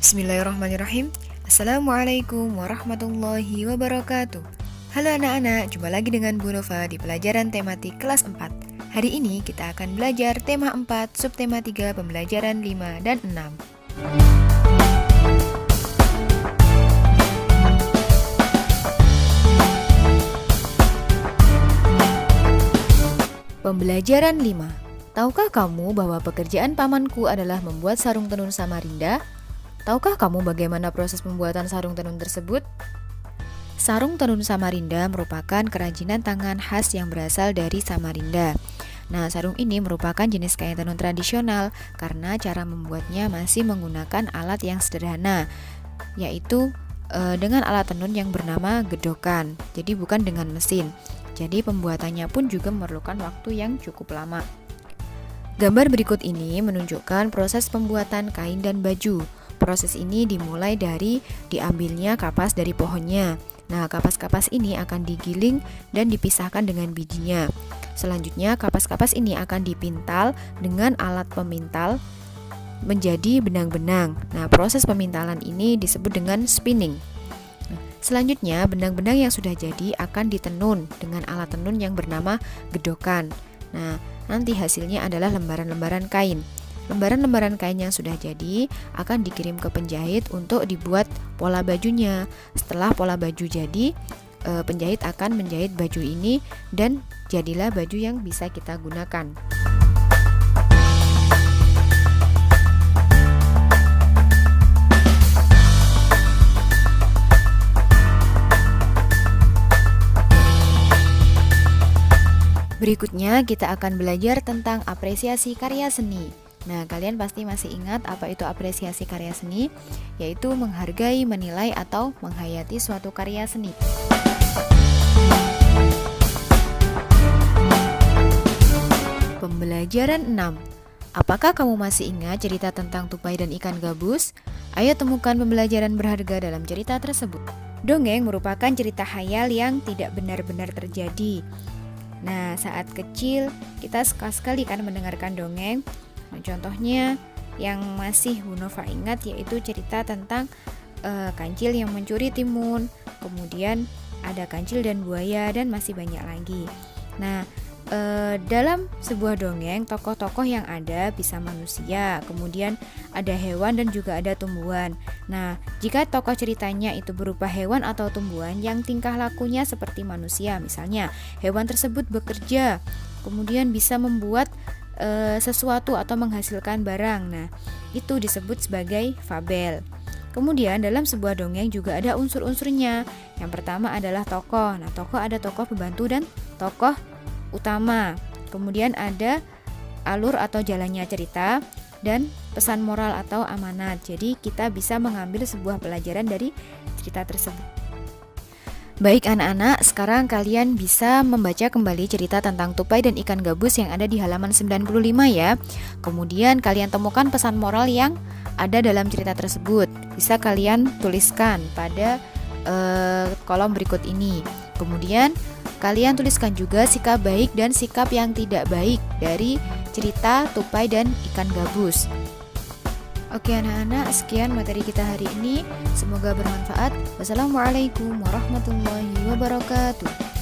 Bismillahirrahmanirrahim. Assalamualaikum warahmatullahi wabarakatuh. Halo anak-anak, jumpa lagi dengan Bu Nova di pelajaran tematik kelas 4. Hari ini kita akan belajar tema 4, subtema 3, pembelajaran 5 dan 6. Pembelajaran 5. Tahukah kamu bahwa pekerjaan pamanku adalah membuat sarung tenun Samarinda? Tahukah kamu bagaimana proses pembuatan sarung tenun tersebut? Sarung tenun Samarinda merupakan kerajinan tangan khas yang berasal dari Samarinda. Nah, sarung ini merupakan jenis kain tenun tradisional karena cara membuatnya masih menggunakan alat yang sederhana, yaitu dengan alat tenun yang bernama gedokan. Jadi bukan dengan mesin. Jadi pembuatannya pun juga memerlukan waktu yang cukup lama. Gambar berikut ini menunjukkan proses pembuatan kain dan baju. Proses ini dimulai dari diambilnya kapas dari pohonnya. Nah, kapas-kapas ini akan digiling dan dipisahkan dengan bijinya. Selanjutnya, kapas-kapas ini akan dipintal dengan alat pemintal menjadi benang-benang. Nah, proses pemintalan ini disebut dengan spinning. Selanjutnya, benang-benang yang sudah jadi akan ditenun dengan alat tenun yang bernama gedokan. Nah, nanti hasilnya adalah lembaran-lembaran kain. Lembaran-lembaran kain yang sudah jadi akan dikirim ke penjahit untuk dibuat pola bajunya. Setelah pola baju jadi, penjahit akan menjahit baju ini dan jadilah baju yang bisa kita gunakan. Berikutnya kita akan belajar tentang apresiasi karya seni. Nah, kalian pasti masih ingat apa itu apresiasi karya seni, yaitu menghargai, menilai, atau menghayati suatu karya seni. Pembelajaran 6. Apakah kamu masih ingat cerita tentang tupai dan ikan gabus? Ayo temukan pembelajaran berharga dalam cerita tersebut. Dongeng merupakan cerita khayal yang tidak benar-benar terjadi. Nah, saat kecil kita suka sekali kan mendengarkan dongeng. Nah, contohnya yang masih Bu Nova ingat yaitu cerita tentang kancil yang mencuri timun, kemudian ada kancil dan buaya, dan masih banyak lagi. Nah, dalam sebuah dongeng, tokoh-tokoh yang ada bisa manusia, kemudian ada hewan dan juga ada tumbuhan. Nah, jika tokoh ceritanya itu berupa hewan atau tumbuhan yang tingkah lakunya seperti manusia, misalnya hewan tersebut bekerja, kemudian bisa membuat sesuatu atau menghasilkan barang. Nah, itu disebut sebagai fabel. Kemudian dalam sebuah dongeng juga ada unsur-unsurnya. Yang pertama adalah tokoh. Nah, tokoh ada tokoh pembantu dan tokoh utama. Kemudian ada alur atau jalannya cerita dan pesan moral atau amanat. Jadi kita bisa mengambil sebuah pelajaran dari cerita tersebut. Baik anak-anak, sekarang kalian bisa membaca kembali cerita tentang tupai dan ikan gabus yang ada di halaman 95 ya. Kemudian kalian temukan pesan moral yang ada dalam cerita tersebut. Bisa kalian tuliskan pada kolom berikut ini. Kemudian kalian tuliskan juga sikap baik dan sikap yang tidak baik dari cerita tupai dan ikan gabus. Oke anak-anak, sekian materi kita hari ini. Semoga bermanfaat. Wassalamualaikum warahmatullahi wabarakatuh.